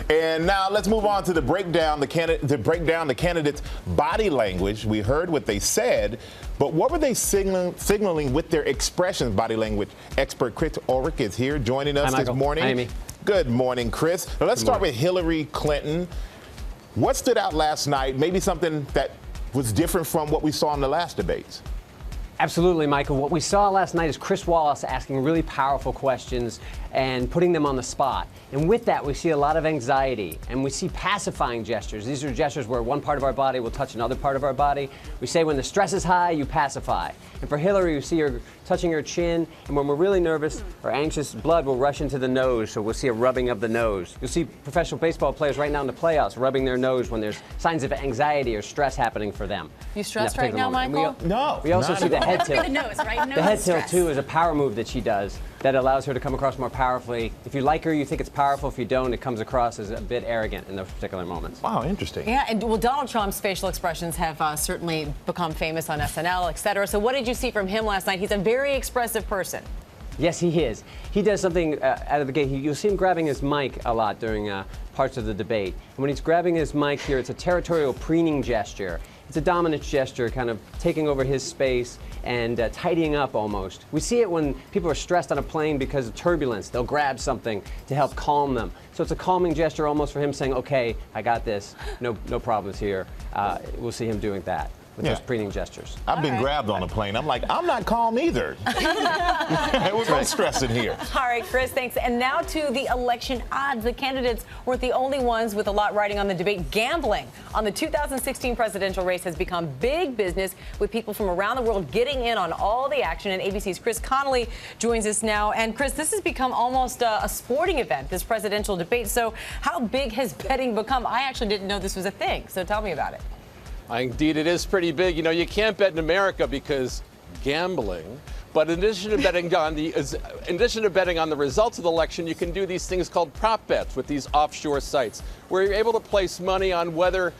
And now let's move on to the breakdown, the candidates' body language. We heard what they said, but what were they signaling with their expressions? Body language expert Chris Ulrich is here joining us this morning. Hi, Amy. Good morning, Chris. Now let's start with Hillary Clinton. What stood out last night? Maybe something that was different from what we saw in the last debates. Absolutely, Michael. What we saw last night is Chris Wallace asking really powerful questions and putting them on the spot. And with that, we see a lot of anxiety, and we see pacifying gestures. These are gestures where one part of our body will touch another part of our body. We say when the stress is high, you pacify. And for Hillary, you see her touching her chin, and when we're really nervous or anxious, blood will rush into the nose, so we'll see a rubbing of the nose. You'll see professional baseball players right now in the playoffs rubbing their nose when there's signs of anxiety or stress happening for them. You stressed right now, Michael? No. We also see the head tilt. The nose, right? The head tilt, too, is a power move that she does that allows her to come across more powerfully. If you like her, you think it's powerful. If you don't, it comes across as a bit arrogant in those particular moments. Wow, interesting. Yeah, and well, Donald Trump's facial expressions have certainly become famous on SNL, et cetera. So what did you see from him last night? He's a very expressive person. Yes, he is. He does something out of the gate. You'll see him grabbing his mic a lot during parts of the debate. And when he's grabbing his mic here, it's a territorial preening gesture. It's a dominance gesture, kind of taking over his space and tidying up almost. We see it when people are stressed on a plane because of turbulence. They'll grab something to help calm them. So it's a calming gesture almost for him saying, okay, I got this, no problems here. We'll see him doing that with those preening gestures. I've been grabbed on a plane. I'm like, I'm not calm either. We're both stressing here. All right, Chris, thanks. And now to the election odds. The candidates weren't the only ones with a lot riding on the debate. Gambling on the 2016 presidential race has become big business, with people from around the world getting in on all the action. And ABC's Chris Connolly joins us now. And Chris, this has become almost a sporting event, this presidential debate. So how big has betting become? I actually didn't know this was a thing. So tell me about it. Indeed, it is pretty big. You know, you can't bet in America because gambling. But in addition to betting on the results of the election, you can do these things called prop bets with these offshore sites, where you're able to place money on whether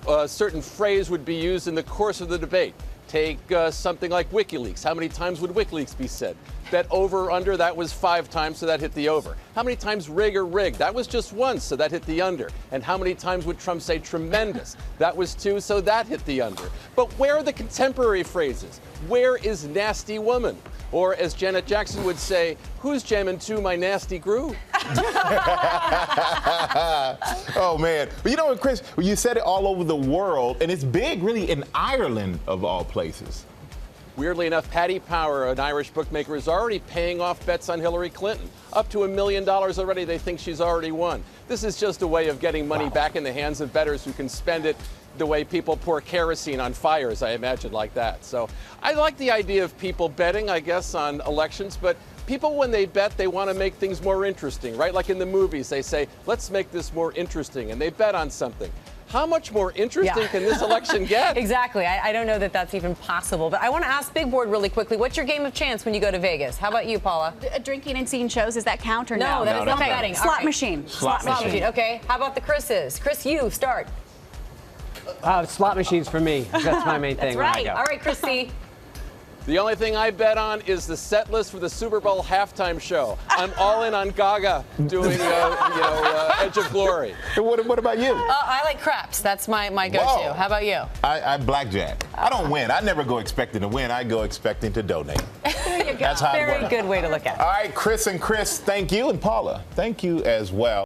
a certain phrase would be used in the course of the debate. Take something like WikiLeaks. How many times would WikiLeaks be said? Bet over or under, that was 5 times, so that hit the over. How many times rig or rig? That was just once, so that hit the under. And how many times would Trump say tremendous? That was 2, so that hit the under. But where are the contemporary phrases? Where is nasty woman? Or as Janet Jackson would say, who's jamming to my nasty groove? Oh, man. But you know what, Chris, you said it all over the world, and it's big, really, in Ireland, of all places. Weirdly enough, Paddy Power, an Irish bookmaker, is already paying off bets on Hillary Clinton. Up to $1 million already. They think she's already won. This is just a way of getting money back in the hands of bettors who can spend it the way people pour kerosene on fires, I imagine, like that. So I like the idea of people betting, I guess, on elections, but people, when they bet, they want to make things more interesting, right? Like in the movies, they say, let's make this more interesting, and they bet on something. How much more interesting can this election get? Exactly. I don't know that that's even possible. But I want to ask Big Board really quickly, what's your game of chance when you go to Vegas? How about you, Paula? Drinking and seeing shows, does that count or no? No, that is not betting. Slot machine. Slot machine. Okay. How about the Chris's? Chris, you start. Slot machines for me. That's my main thing. That's right. When I go. All right, Chrissy. The only thing I bet on is the set list for the Super Bowl halftime show. I'm all in on Gaga doing, Edge of Glory. What about you? I like craps. That's my go-to. Whoa. How about you? I blackjack. I don't win. I never go expecting to win. I go expecting to donate. There you go. That's how it Very works. good way to look at it. All right, Chris, thank you. And Paula, thank you as well.